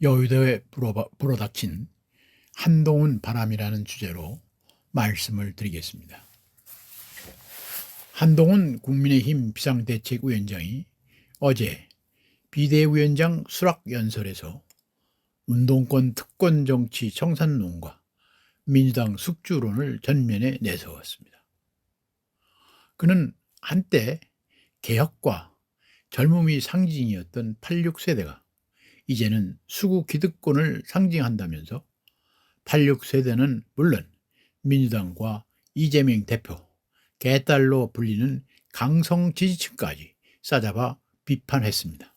여의도에 불어닥친 한동훈 바람이라는 주제로 말씀을 드리겠습니다. 한동훈 국민의힘 비상대책위원장이 어제 비대위원장 수락연설에서 운동권 특권 정치 청산론과 민주당 숙주론을 전면에 내세웠습니다. 그는 한때 개혁과 젊음이 상징이었던 86세대가 이제는 수구 기득권을 상징한다면서 86세대는 물론 민주당과 이재명 대표, 개딸로 불리는 강성 지지층까지 싸잡아 비판했습니다.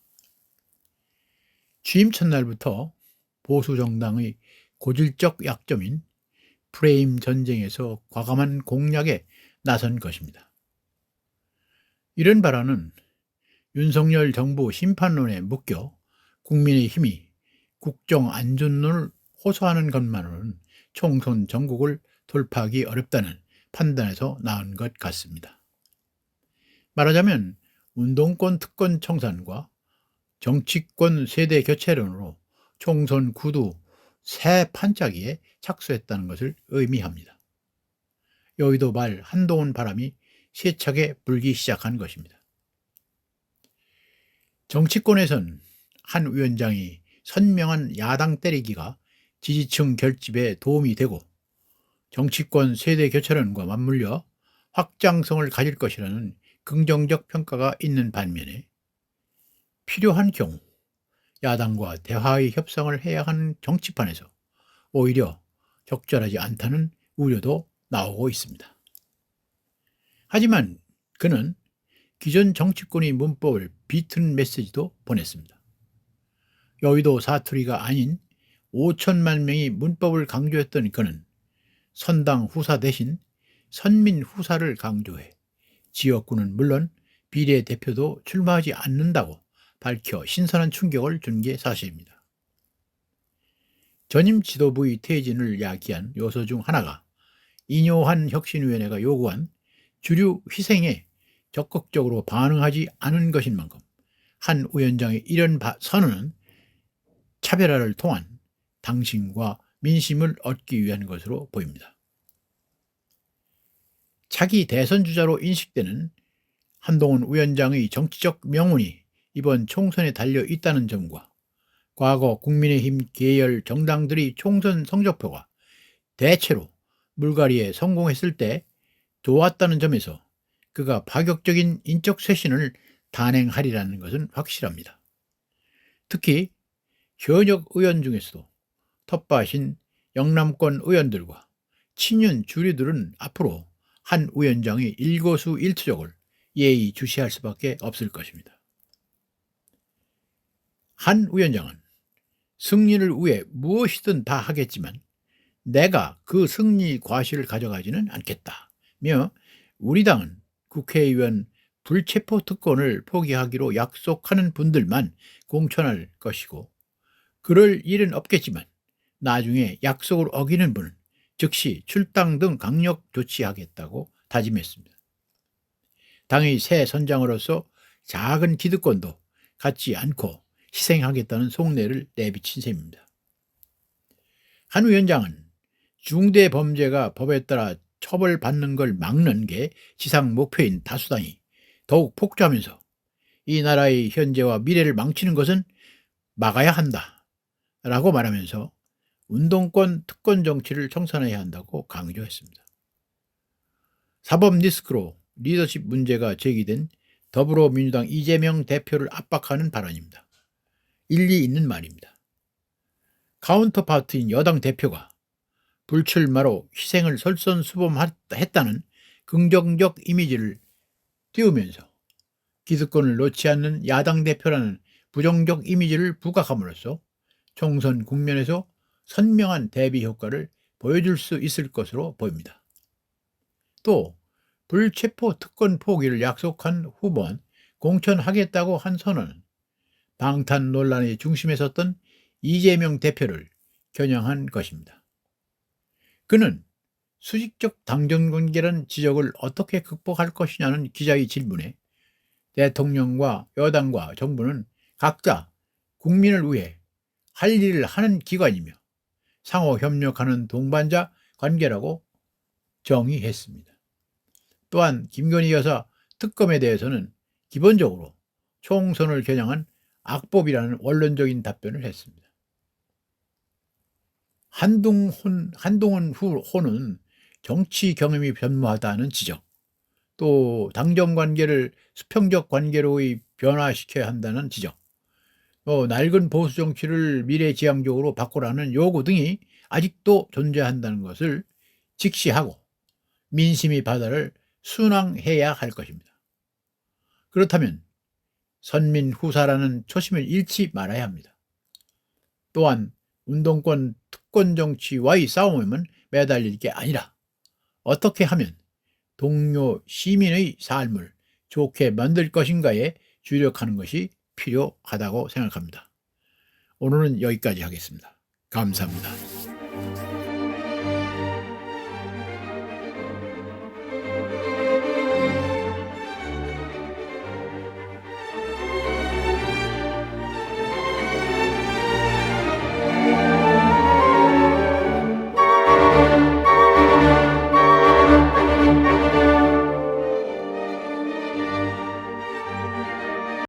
취임 첫날부터 보수 정당의 고질적 약점인 프레임 전쟁에서 과감한 공략에 나선 것입니다. 이런 발언은 윤석열 정부 심판론에 묶여 국민의힘이 국정안전론을 호소하는 것만으로는 총선 전국을 돌파하기 어렵다는 판단에서 나온 것 같습니다. 말하자면 운동권 특권 청산과 정치권 세대 교체론으로 총선 구두 새 판짜기에 착수했다는 것을 의미합니다. 여의도 말 한동훈 바람이 세차게 불기 시작한 것입니다. 정치권에선 한 위원장이 선명한 야당 때리기가 지지층 결집에 도움이 되고 정치권 세대 교체론과 맞물려 확장성을 가질 것이라는 긍정적 평가가 있는 반면에 필요한 경우 야당과 대화의 협상을 해야 하는 정치판에서 오히려 적절하지 않다는 우려도 나오고 있습니다. 하지만 그는 기존 정치권의 문법을 비튼 메시지도 보냈습니다. 여의도 사투리가 아닌 5천만 명이 문법을 강조했던 그는 선당 후사 대신 선민 후사를 강조해 지역구는 물론 비례대표도 출마하지 않는다고 밝혀 신선한 충격을 준 게 사실입니다. 전임 지도부의 퇴진을 야기한 요소 중 하나가 인효한 혁신위원회가 요구한 주류 희생에 적극적으로 반응하지 않은 것인 만큼 한 위원장의 이런 선언은 차별화를 통한 당심과 민심을 얻기 위한 것으로 보입니다. 차기 대선 주자로 인식되는 한동훈 위원장의 정치적 명운이 이번 총선에 달려 있다는 점과 과거 국민의힘 계열 정당들이 총선 성적표가 대체로 물갈이에 성공했을 때 좋았다는 점에서 그가 파격적인 인적 쇄신을 단행하리라는 것은 확실합니다. 특히 현역 의원 중에서도 텃밭인 영남권 의원들과 친윤 주류들은 앞으로 한 위원장의 일거수일투족을 예의주시할 수밖에 없을 것입니다. 한 위원장은 승리를 위해 무엇이든 다 하겠지만 내가 그 승리 과실을 가져가지는 않겠다며 우리 당은 국회의원 불체포 특권을 포기하기로 약속하는 분들만 공천할 것이고 그럴 일은 없겠지만 나중에 약속을 어기는 분은 즉시 출당 등 강력 조치하겠다고 다짐했습니다. 당의 새 선장으로서 작은 기득권도 갖지 않고 희생하겠다는 속내를 내비친 셈입니다. 한 위원장은 중대 범죄가 법에 따라 처벌받는 걸 막는 게 지상 목표인 다수당이 더욱 폭주하면서 이 나라의 현재와 미래를 망치는 것은 막아야 한다 라고 말하면서 운동권 특권 정치를 청산해야 한다고 강조했습니다. 사법 리스크로 리더십 문제가 제기된 더불어민주당 이재명 대표를 압박하는 발언입니다. 일리 있는 말입니다. 카운터파트인 여당 대표가 불출마로 희생을 솔선수범했다는 긍정적 이미지를 띄우면서 기득권을 놓지 않는 야당 대표라는 부정적 이미지를 부각함으로써 총선 국면에서 선명한 대비 효과를 보여줄 수 있을 것으로 보입니다. 또 불체포 특권 포기를 약속한 후보는 공천하겠다고 한 선언은 방탄 논란의 중심에 섰던 이재명 대표를 겨냥한 것입니다. 그는 수직적 당정 관계라는 지적을 어떻게 극복할 것이냐는 기자의 질문에 대통령과 여당과 정부는 각자 국민을 위해 할 일을 하는 기관이며 상호 협력하는 동반자 관계라고 정의했습니다. 또한 김건희 여사 특검에 대해서는 기본적으로 총선을 겨냥한 악법이라는 원론적인 답변을 했습니다. 한동훈 후호는 정치 경험이 변모하다는 지적, 또 당정 관계를 수평적 관계로의 변화시켜야 한다는 지적, 낡은 보수 정치를 미래지향적으로 바꾸라는 요구 등이 아직도 존재한다는 것을 직시하고 민심의 바다를 순항해야 할 것입니다. 그렇다면 선민후사라는 초심을 잃지 말아야 합니다. 또한 운동권 특권 정치와의 싸움에만 매달릴 게 아니라 어떻게 하면 동료 시민의 삶을 좋게 만들 것인가에 주력하는 것이 필요하다고 생각합니다. 오늘은 여기까지 하겠습니다. 감사합니다.